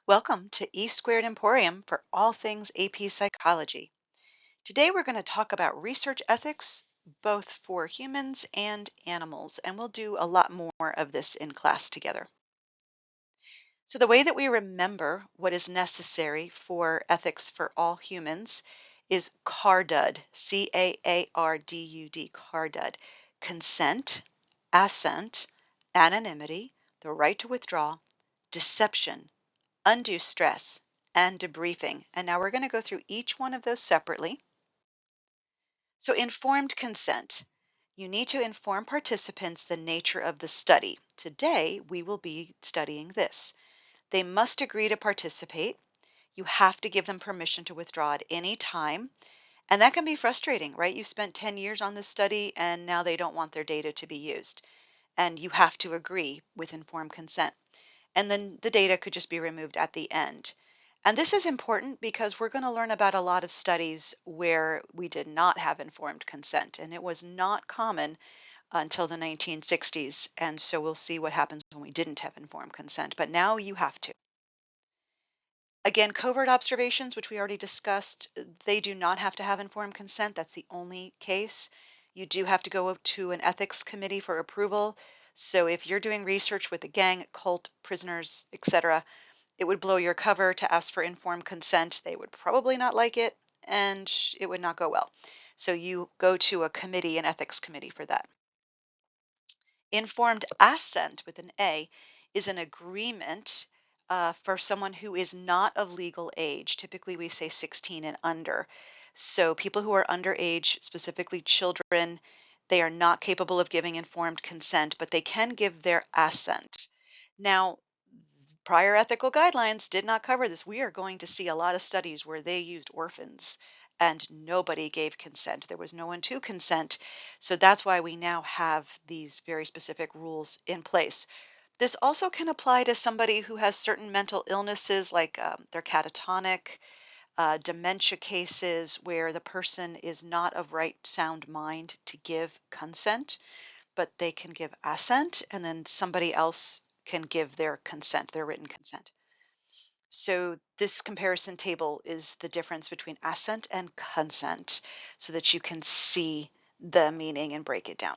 Welcome to E Squared Emporium for all things AP Psychology. Today we're going to talk about research ethics, both for humans and animals, and we'll do a lot more of this in class together. So, the way that we remember what is necessary for ethics for all humans is CARDUD, CAARDUD, CARDUD. Consent, assent, anonymity, the right to withdraw, deception, undue stress, and debriefing. And now we're going to go through each one of those separately. So, informed consent. You need to inform participants the nature of the study. Today, we will be studying this. They must agree to participate. You have to give them permission to withdraw at any time. And that can be frustrating, right? You spent 10 years on this study and now they don't want their data to be used. And you have to agree with informed consent. And then the data could just be removed at the end. And this is important because we're going to learn about a lot of studies where we did not have informed consent, and it was not common until the 1960s. And so we'll see what happens when we didn't have informed consent, but now you have to. Again, covert observations, which we already discussed, they do not have to have informed consent. That's the only case. You do have to go to an ethics committee for approval. So if you're doing research with a gang, cult, prisoners, etc., it would blow your cover to ask for informed consent. They would probably not like it and it would not go well. So you go to a committee, an ethics committee for that. Informed assent with an A is an agreement for someone who is not of legal age. Typically, we say 16 and under. So people who are underage, specifically children, they are not capable of giving informed consent, but they can give their assent. Now, prior ethical guidelines did not cover this. We are going to see a lot of studies where they used orphans and nobody gave consent. There was no one to consent. So that's why we now have these very specific rules in place. This also can apply to somebody who has certain mental illnesses like they're catatonic, dementia cases where the person is not of right sound mind to give consent, but they can give assent and then somebody else can give their consent, their written consent. So this comparison table is the difference between assent and consent so that you can see the meaning and break it down.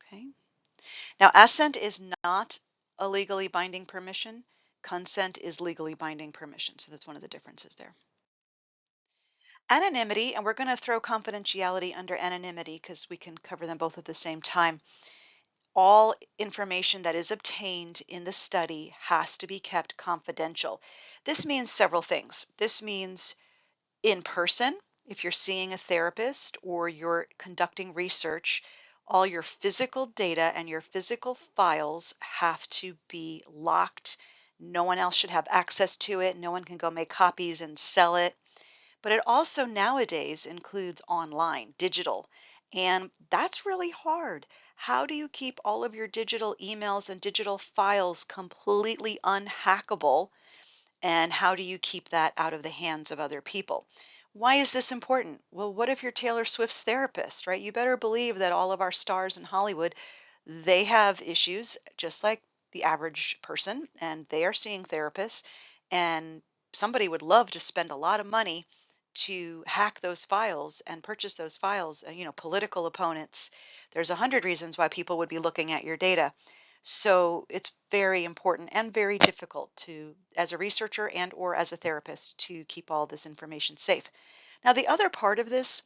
Okay. Now, assent is not a legally binding permission. Consent is legally binding permission. So that's one of the differences there. Anonymity, and we're going to throw confidentiality under anonymity because we can cover them both at the same time. All information that is obtained in the study has to be kept confidential. This means several things. This means in person, if you're seeing a therapist or you're conducting research, all your physical data and your physical files have to be locked. No one else should have access to it. No one can go make copies and sell it. But it also nowadays includes online, digital, and that's really hard. How do you keep all of your digital emails and digital files completely unhackable? And how do you keep that out of the hands of other people? Why is this important? Well, what if you're Taylor Swift's therapist, right? You better believe that all of our stars in Hollywood, they have issues just like the average person, and they are seeing therapists. And somebody would love to spend a lot of money to hack those files and purchase those files. Political opponents, there's 100 reasons why people would be looking at your data. So it's very important and very difficult to, as a researcher and or as a therapist, to keep all this information safe. Now, the other part of this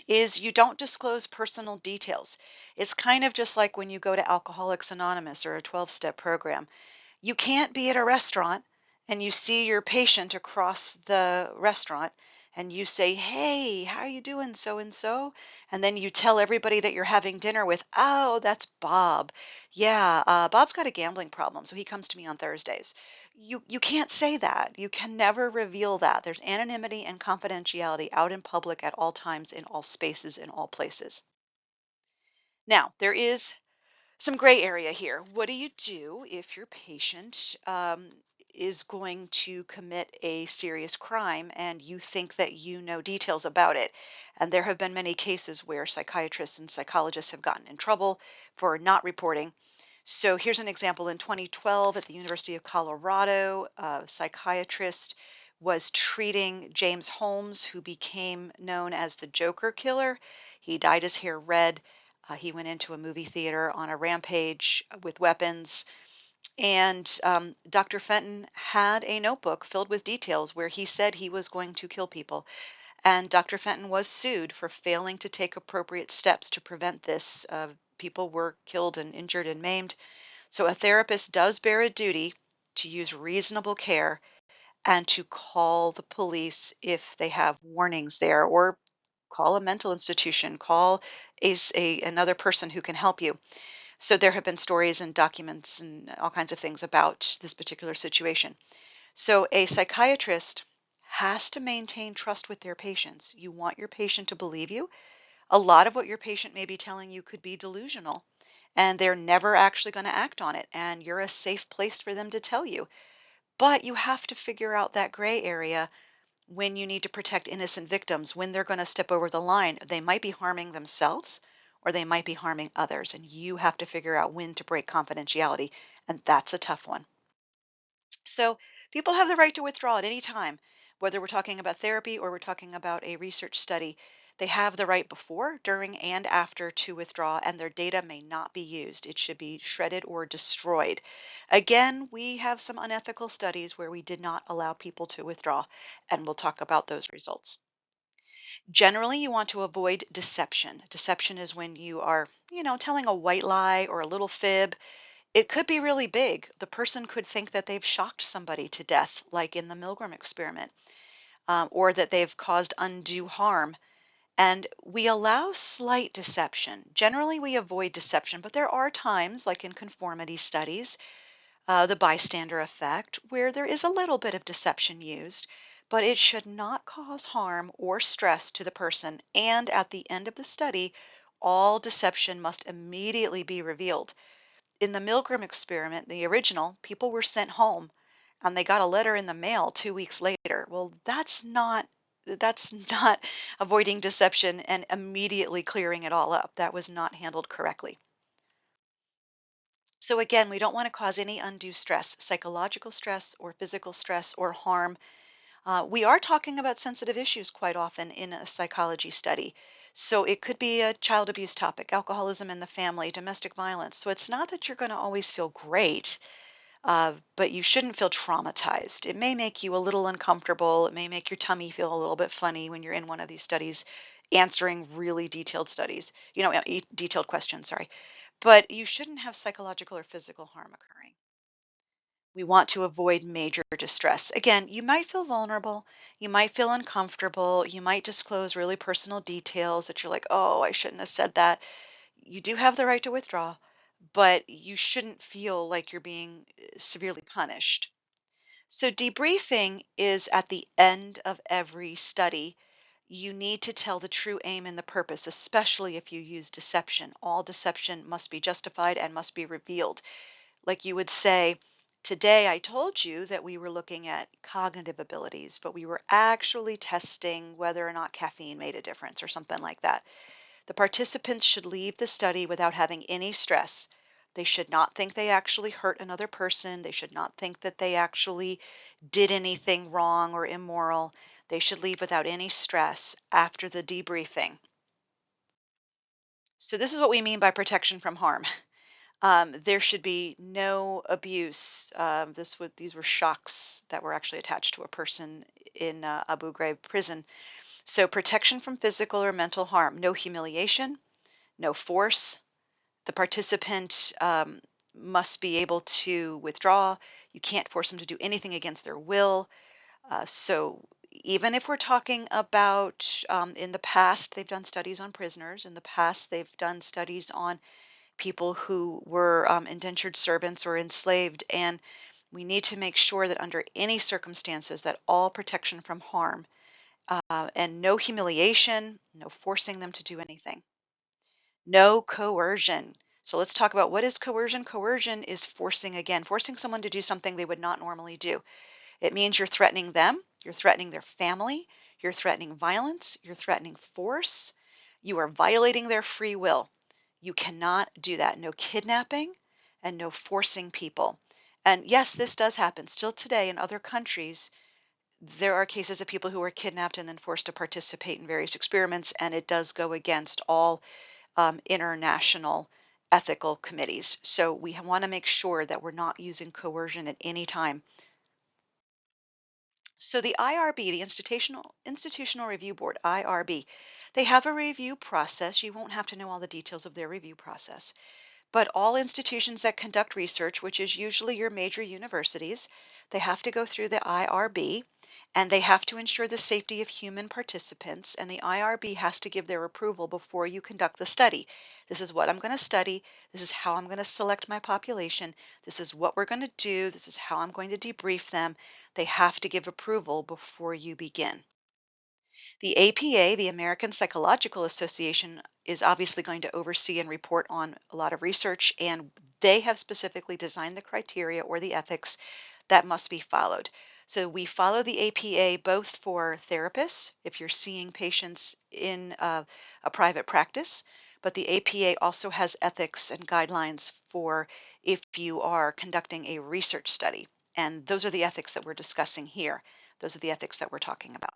is you don't disclose personal details. It's kind of just like when you go to Alcoholics Anonymous or a 12-step program. You can't be at a restaurant and you see your patient across the restaurant and you say, "Hey, how are you doing, so and so?" And then you tell everybody that you're having dinner with, "Oh, that's Bob. Yeah, Bob's got a gambling problem, so he comes to me on Thursdays." You can't say that. You can never reveal that. There's anonymity and confidentiality out in public at all times, in all spaces, in all places. Now, there is some gray area here. What do you do if your patient is going to commit a serious crime and you think that you know details about it? And there have been many cases where psychiatrists and psychologists have gotten in trouble for not reporting. So here's an example. In 2012 at the University of Colorado, a psychiatrist was treating James Holmes, who became known as the Joker killer. He dyed his hair red. He went into a movie theater on a rampage with weapons. And Dr. Fenton had a notebook filled with details where he said he was going to kill people. And Dr. Fenton was sued for failing to take appropriate steps to prevent this. People were killed and injured and maimed. So a therapist does bear a duty to use reasonable care and to call the police if they have warnings there, or call a mental institution, call another person who can help you. So there have been stories and documents and all kinds of things about this particular situation. So a psychiatrist has to maintain trust with their patients. You want your patient to believe you. A lot of what your patient may be telling you could be delusional, and they're never actually going to act on it, and you're a safe place for them to tell you. But you have to figure out that gray area when you need to protect innocent victims, when they're going to step over the line. They might be harming themselves or they might be harming others, and you have to figure out when to break confidentiality, and that's a tough one. So people have the right to withdraw at any time, whether we're talking about therapy or we're talking about a research study. They have the right before, during, and after to withdraw, and their data may not be used. It should be shredded or destroyed. Again, we have some unethical studies where we did not allow people to withdraw, and we'll talk about those results. Generally, you want to avoid deception. Deception is when you are, telling a white lie or a little fib. It could be really big. The person could think that they've shocked somebody to death, like in the Milgram experiment, or that they've caused undue harm. And we allow slight deception. Generally, we avoid deception, but there are times, like in conformity studies, the bystander effect, where there is a little bit of deception used, but it should not cause harm or stress to the person. And at the end of the study, all deception must immediately be revealed. In the Milgram experiment, the original, people were sent home and they got a letter in the mail 2 weeks later. Well, that's not avoiding deception and immediately clearing it all up. That was not handled correctly. So again, we don't want to cause any undue stress, psychological stress or physical stress or harm. We are talking about sensitive issues quite often in a psychology study. So it could be a child abuse topic, alcoholism in the family, domestic violence. So it's not that you're going to always feel great, but you shouldn't feel traumatized. It may make you a little uncomfortable. It may make your tummy feel a little bit funny when you're in one of these studies, answering really detailed detailed questions, sorry. But you shouldn't have psychological or physical harm occurring. We want to avoid major distress. Again, you might feel vulnerable, you might feel uncomfortable, you might disclose really personal details that you're like, oh, I shouldn't have said that. You do have the right to withdraw, but you shouldn't feel like you're being severely punished. So, debriefing is at the end of every study. You need to tell the true aim and the purpose, especially if you use deception. All deception must be justified and must be revealed. Like you would say, today I told you that we were looking at cognitive abilities, but we were actually testing whether or not caffeine made a difference or something like that. The participants should leave the study without having any stress. They should not think they actually hurt another person. They should not think that they actually did anything wrong or immoral. They should leave without any stress after the debriefing. So, this is what we mean by protection from harm. There should be no abuse. These were shocks that were actually attached to a person in Abu Ghraib prison. So protection from physical or mental harm, no humiliation, no force. The participant must be able to withdraw. You can't force them to do anything against their will. So even if we're talking about in the past, they've done studies on prisoners. In the past, they've done studies on people who were indentured servants or enslaved. And we need to make sure that under any circumstances that all protection from harm and no humiliation, no forcing them to do anything, no coercion. So let's talk about what is coercion. Coercion is forcing someone to do something they would not normally do. It means you're threatening them, you're threatening their family, you're threatening violence, you're threatening force, you are violating their free will. You cannot do that. No kidnapping and no forcing people. And yes, this does happen still today in other countries. There are cases of people who are kidnapped and then forced to participate in various experiments, and it does go against all international ethical committees. So we want to make sure that we're not using coercion at any time. So the IRB, the Institutional Review Board, IRB, they have a review process. You won't have to know all the details of their review process. But all institutions that conduct research, which is usually your major universities, they have to go through the IRB, and they have to ensure the safety of human participants. And the IRB has to give their approval before you conduct the study. This is what I'm going to study. This is how I'm going to select my population. This is what we're going to do. This is how I'm going to debrief them. They have to give approval before you begin. The APA, the American Psychological Association, is obviously going to oversee and report on a lot of research, and they have specifically designed the criteria or the ethics that must be followed. So we follow the APA both for therapists, if you're seeing patients in a private practice, but the APA also has ethics and guidelines for if you are conducting a research study. And those are the ethics that we're discussing here. Those are the ethics that we're talking about.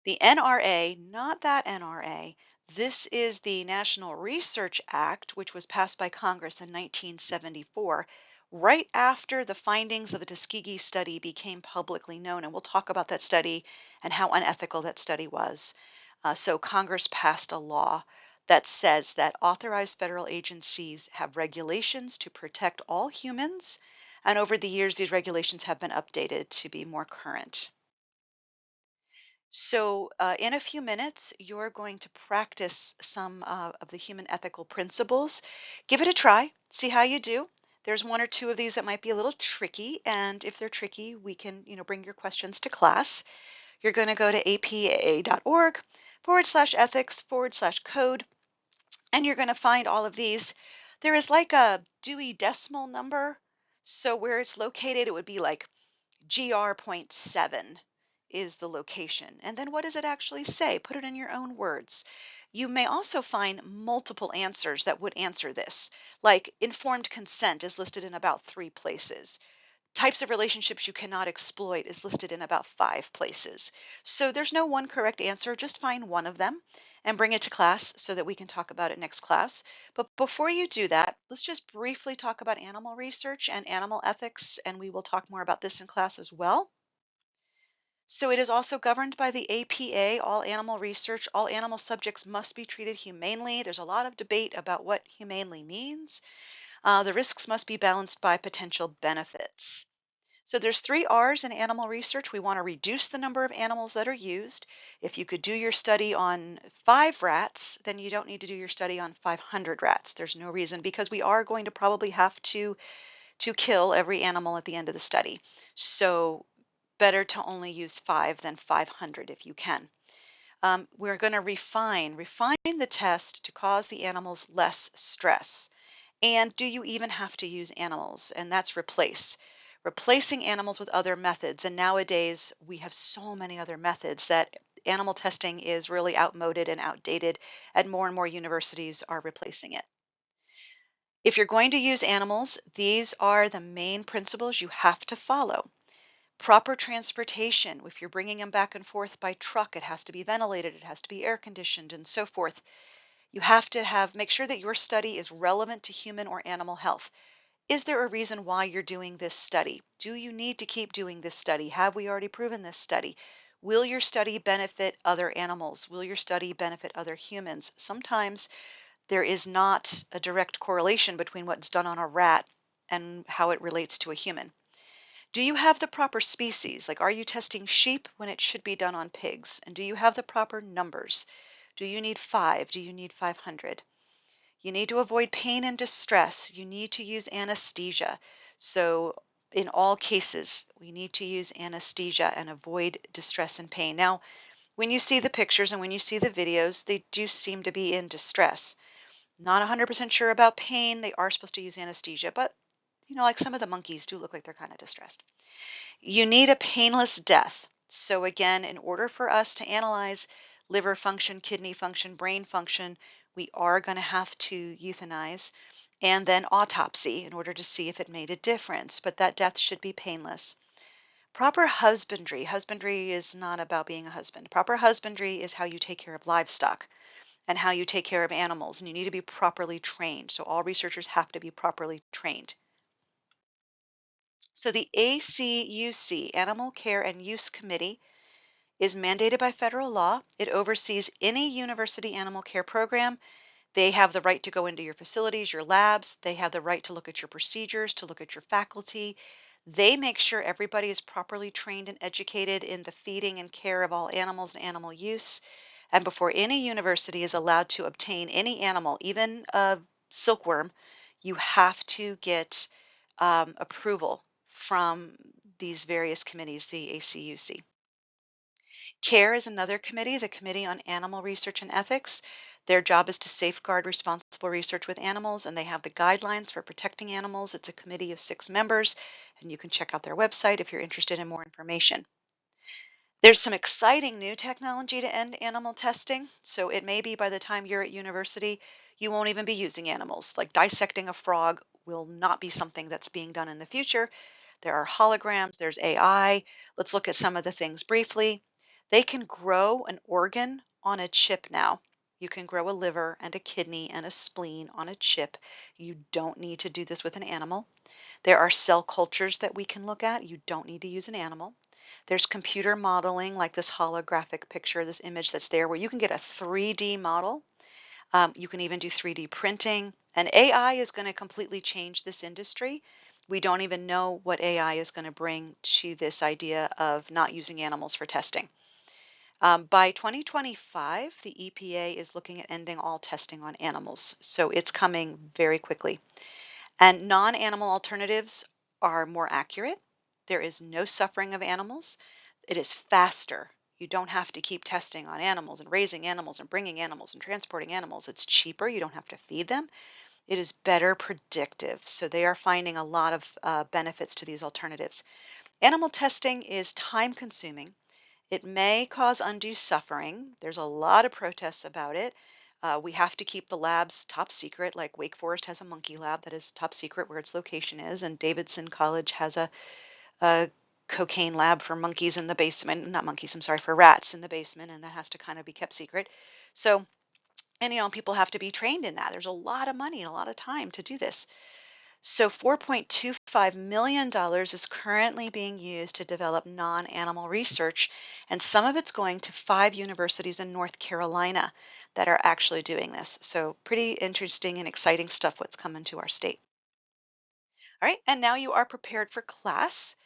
The NRA, not that NRA, this is the National Research Act, which was passed by Congress in 1974, right after the findings of the Tuskegee study became publicly known. And we'll talk about that study and how unethical that study was. So Congress passed a law that says that authorized federal agencies have regulations to protect all humans. And over the years, these regulations have been updated to be more current. So, in a few minutes, you're going to practice some of the human ethical principles. Give it a try, see how you do. There's one or two of these that might be a little tricky, and if they're tricky, we can, bring your questions to class. You're going to go to apa.org/ethics/code, and you're going to find all of these. There is like a Dewey Decimal number, so where it's located, it would be like GR.7 is the location. And then what does it actually say? Put it in your own words. You may also find multiple answers that would answer this, like informed consent is listed in about 3 places. Types of relationships you cannot exploit is listed in about 5 places. So there's no one correct answer, just find one of them and bring it to class so that we can talk about it next class. But before you do that, let's just briefly talk about animal research and animal ethics, and we will talk more about this in class as well. So it is also governed by the APA, all animal research, all animal subjects must be treated humanely. There's a lot of debate about what humanely means. The risks must be balanced by potential benefits. So there's 3 R's in animal research. We want to reduce the number of animals that are used. If you could do your study on 5 rats, then you don't need to do your study on 500 rats. There's no reason, because we are going to probably have to kill every animal at the end of the study. So better to only use 5 than 500 if you can. We're going to refine the test to cause the animals less stress. And do you even have to use animals? And that's replacing animals with other methods. And nowadays we have so many other methods that animal testing is really outmoded and outdated, and more universities are replacing it. If you're going to use animals, these are the main principles you have to follow. Proper transportation. If you're bringing them back and forth by truck, it has to be ventilated, it has to be air conditioned, and so forth. You have to make sure that your study is relevant to human or animal health. Is there a reason why you're doing this study? Do you need to keep doing this study? Have we already proven this study? Will your study benefit other animals? Will your study benefit other humans? Sometimes there is not a direct correlation between what's done on a rat and how it relates to a human. Do you have the proper species? Like, are you testing sheep when it should be done on pigs? And do you have the proper numbers? Do you need 5? Do you need 500? You need to avoid pain and distress. You need to use anesthesia. So in all cases, we need to use anesthesia and avoid distress and pain. Now, when you see the pictures and when you see the videos, they do seem to be in distress. Not 100% sure about pain. They are supposed to use anesthesia, but like some of the monkeys do look like they're kind of distressed. You need a painless death. So again, in order for us to analyze liver function, kidney function, brain function, we are going to have to euthanize. and then autopsy in order to see if it made a difference, but that death should be painless. Proper husbandry. Husbandry is not about being a husband. Proper husbandry is how you take care of livestock and how you take care of animals, and you need to be properly trained. So all researchers have to be properly trained. So the ACUC, Animal Care and Use Committee, is mandated by federal law. It oversees any university animal care program. They have the right to go into your facilities, your labs. They have the right to look at your procedures, to look at your faculty. They make sure everybody is properly trained and educated in the feeding and care of all animals and animal use. And before any university is allowed to obtain any animal, even a silkworm, you have to get approval from these various committees, the ACUC. CARE is another committee, the Committee on Animal Research and Ethics. Their job is to safeguard responsible research with animals, and they have the guidelines for protecting animals. It's a committee of 6 members, and you can check out their website if you're interested in more information. There's some exciting new technology to end animal testing. So it may be by the time you're at university, you won't even be using animals. Like dissecting a frog will not be something that's being done in the future. There are holograms, there's AI. Let's look at some of the things briefly. They can grow an organ on a chip now. You can grow a liver and a kidney and a spleen on a chip. You don't need to do this with an animal. There are cell cultures that we can look at. You don't need to use an animal. There's computer modeling, like this holographic picture, this image that's there, where you can get a 3D model. You can even do 3D printing. And AI is going to completely change this industry. We don't even know what AI is going to bring to this idea of not using animals for testing. By 2025, the EPA is looking at ending all testing on animals. So it's coming very quickly. And non-animal alternatives are more accurate. There is no suffering of animals. It is faster. You don't have to keep testing on animals and raising animals and bringing animals and transporting animals. It's cheaper. You don't have to feed them. It is better predictive. So they are finding a lot of benefits to these alternatives. Animal testing is time consuming. It may cause undue suffering. There's a lot of protests about it. We have to keep the labs top secret, like Wake Forest has a monkey lab that is top secret where its location is, and Davidson College has a cocaine lab for monkeys in the basement, not monkeys, I'm sorry, for rats in the basement, and that has to kind of be kept secret. So, and people have to be trained in that. There's a lot of money and a lot of time to do this. So $4.25 million is currently being used to develop non-animal research, and some of it's going to 5 universities in North Carolina that are actually doing this. So pretty interesting and exciting stuff what's coming to our state. All right, and now you are prepared for class.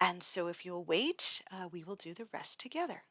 And so if you'll wait, we will do the rest together.